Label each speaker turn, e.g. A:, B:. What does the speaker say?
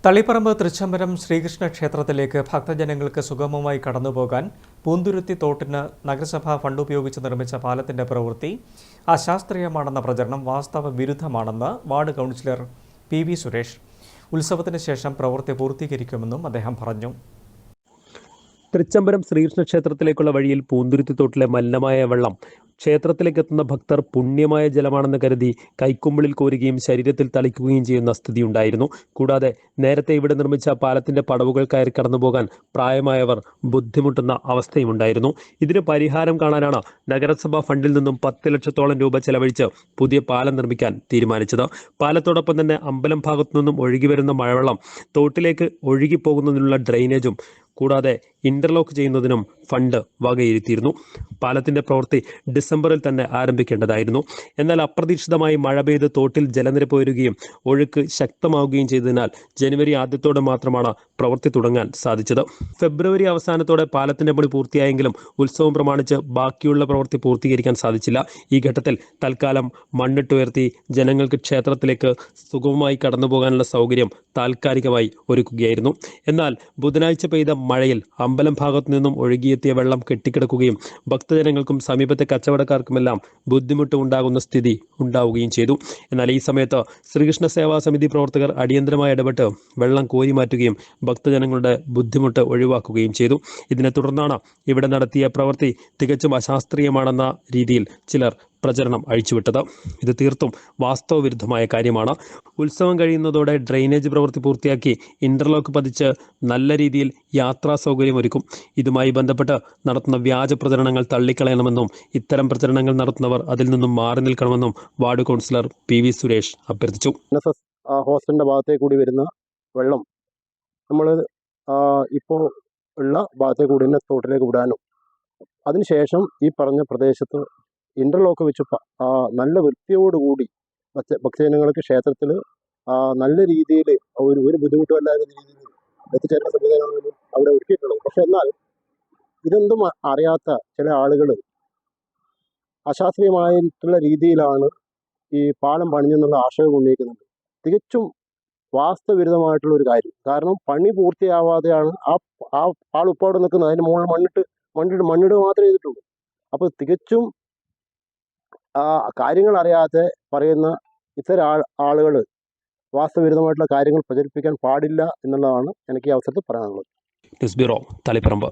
A: തളിപ്പറമ്പ് തൃച്ചംബരം ശ്രീകൃഷ്ണ ക്ഷേത്രത്തിലേക്ക് ഭക്തജനങ്ങൾക്ക് സുഗമമായി കടന്നുപോകാൻ പൂന്തുരുത്തി തോട്ടിന് നഗരസഭാ ഫണ്ട് ഉപയോഗിച്ച് നിർമ്മിച്ച പാലത്തിന്റെ പ്രവൃത്തി അശാസ്ത്രീയമാണെന്ന പ്രചരണം വാസ്തവ വിരുദ്ധമാണെന്ന് വാർഡ് കൗൺസിലർ പി.വി. സുരേഷ്. ഉത്സവത്തിന് ശേഷം പ്രവൃത്തി പൂർത്തീകരിക്കുമെന്നും അദ്ദേഹം പറഞ്ഞു.
B: തൃച്ചംബരം ശ്രീകൃഷ്ണ ക്ഷേത്രത്തിലേക്കുള്ള വഴിയിൽ പൂന്തുരുത്തി തോട്ടിലെ മലിനമായ വെള്ളം ക്ഷേത്രത്തിലേക്ക് എത്തുന്ന ഭക്തർ പുണ്യമായ ജലമാണെന്ന് കരുതി കൈക്കുമ്പിളിൽ കോരുകയും ശരീരത്തിൽ തളിക്കുകയും ചെയ്യുന്ന സ്ഥിതിയുണ്ടായിരുന്നു. കൂടാതെ നേരത്തെ ഇവിടെ നിർമ്മിച്ച പാലത്തിന്റെ പടവുകൾ കയറി കടന്നുപോകാൻ പ്രായമായവർ ബുദ്ധിമുട്ടുന്ന അവസ്ഥയുമുണ്ടായിരുന്നു. ഇതിന് പരിഹാരം കാണാനാണ് നഗരസഭാ ഫണ്ടിൽ നിന്നും 10 ലക്ഷത്തോളം രൂപ ചെലവഴിച്ച് പുതിയ പാലം നിർമ്മിക്കാൻ തീരുമാനിച്ചത്. പാലത്തോടൊപ്പം തന്നെ അമ്പലം ഭാഗത്തു നിന്നും ഒഴുകി വരുന്ന മഴവെള്ളം തോട്ടിലേക്ക് ഒഴുകിപ്പോകുന്നതിനുള്ള ഡ്രെയിനേജും കൂടാതെ ഇന്റർലോക്ക് ചെയ്യുന്നതിനും ഫണ്ട് വകയിരുത്തിയിരുന്നു. പാലത്തിന്റെ പ്രവൃത്തി ഡിസംബറിൽ തന്നെ ആരംഭിക്കേണ്ടതായിരുന്നു. എന്നാൽ അപ്രതീക്ഷിതമായി മഴ പെയ്ത് തോട്ടിൽ ജലനിരപ്പ് ഉയരുകയും ഒഴുക്ക് ശക്തമാവുകയും ചെയ്തതിനാൽ ജനുവരി ആദ്യത്തോടെ മാത്രമാണ് പ്രവൃത്തി തുടങ്ങാൻ സാധിച്ചത്. ഫെബ്രുവരി അവസാനത്തോടെ പാലത്തിന്റെ പണി പൂർത്തിയായെങ്കിലും ഉത്സവം പ്രമാണിച്ച് ബാക്കിയുള്ള പ്രവൃത്തി പൂർത്തീകരിക്കാൻ സാധിച്ചില്ല. ഈ ഘട്ടത്തിൽ തൽക്കാലം മണ്ണിട്ടുയർത്തി ജനങ്ങൾക്ക് ക്ഷേത്രത്തിലേക്ക് സുഗമമായി കടന്നുപോകാനുള്ള സൗകര്യം താൽക്കാലികമായി ഒരുക്കുകയായിരുന്നു. എന്നാൽ ബുധനാഴ്ച പെയ്ത മഴയിൽ അമ്പലം ഭാഗത്തു നിന്നും ഒഴുകിയെത്തിയ വെള്ളം കെട്ടിക്കിടക്കുകയും ഭക്തജനങ്ങൾക്കും സമീപത്തെ കച്ചവടക്കാർക്കുമെല്ലാം ബുദ്ധിമുട്ട് ഉണ്ടാകുന്ന സ്ഥിതി ഉണ്ടാവുകയും ചെയ്തു. എന്നാൽ ഈ സമയത്ത് ശ്രീകൃഷ്ണ സേവാ സമിതി പ്രവർത്തകർ അടിയന്തരമായി ഇടപെട്ട് വെള്ളം കോരി മാറ്റുകയും ഭക്തജനങ്ങളുടെ ബുദ്ധിമുട്ട് ഒഴിവാക്കുകയും ചെയ്തു. ഇതിനെ തുടർന്നാണ് ഇവിടെ നടത്തിയ പ്രവൃത്തി തികച്ചും അശാസ്ത്രീയമാണെന്ന രീതിയിൽ ചിലർ പ്രചരണം അഴിച്ചുവിട്ടത്. ഇത് തീർത്തും വാസ്തവവിരുദ്ധമായ കാര്യമാണ്. ഉത്സവം കഴിയുന്നതോടെ ഡ്രെയിനേജ് പ്രവൃത്തി പൂർത്തിയാക്കി ഇന്റർലോക്ക് പതിച്ച് നല്ല രീതിയിൽ യാത്രാ സൗകര്യം ഒരുക്കും. ഇതുമായി ബന്ധപ്പെട്ട് നടത്തുന്ന വ്യാജ പ്രചരണങ്ങൾ തള്ളിക്കളയണമെന്നും ഇത്തരം പ്രചരണങ്ങൾ നടത്തുന്നവർ അതിൽ നിന്നും മാറി നിൽക്കണമെന്നും വാർഡ് കൗൺസിലർ പി.വി. സുരേഷ് അഭ്യർത്ഥിച്ചു.
C: ഹോസ്റ്റലിന്റെ ഭാഗത്തേക്ക് കൂടി വരുന്ന വെള്ളം നമ്മൾ ഇപ്പോൾ ഉള്ള ഭാഗത്തേക്ക് കൂടി തന്നെ തോട്ടിലേക്ക് വിടാനും അതിനുശേഷം ഈ പറഞ്ഞ പ്രദേശത്ത് ഇന്റർലോക്ക് വെച്ച് നല്ല വൃത്തിയോടുകൂടി ഭക്തജനങ്ങൾക്ക് ക്ഷേത്രത്തിൽ നല്ല രീതിയിൽ ഒരു ബുദ്ധിമുട്ടും അല്ലാത്ത രീതിയിൽ എത്തിച്ചേരുന്ന സംവിധാനമാണ് അവിടെ ഒരുക്കിയിട്ടുള്ളത്. പക്ഷെ എന്നാൽ ഇതൊന്നും അറിയാത്ത ചില ആളുകൾ അശാസ്ത്രീയമായിട്ടുള്ള രീതിയിലാണ് ഈ പാലം പണിഞ്ഞെന്നുള്ള ആശയം ഉന്നയിക്കുന്നുണ്ട്. തികച്ചും വാസ്തവവിരുദ്ധമായിട്ടുള്ള ഒരു കാര്യം. കാരണം പണി പൂർത്തിയാവാതെയാണ് ആ പാലം ഉപ്പാട് നിൽക്കുന്നത്. അതിന് മുകളിൽ മണ്ണിട്ട് മാത്രമേ ചെയ്തിട്ടുള്ളൂ. അപ്പോൾ തികച്ചും കാര്യങ്ങൾ അറിയാതെ പറയുന്ന ഇത്തരം ആളുകൾ വാസ്തവവിരുദ്ധമായിട്ടുള്ള കാര്യങ്ങൾ പ്രചരിപ്പിക്കാൻ പാടില്ല എന്നുള്ളതാണ് എനിക്ക് ഈ അവസരത്തിൽ പറയാനുള്ളത്.
B: News bureau, Taliparamba.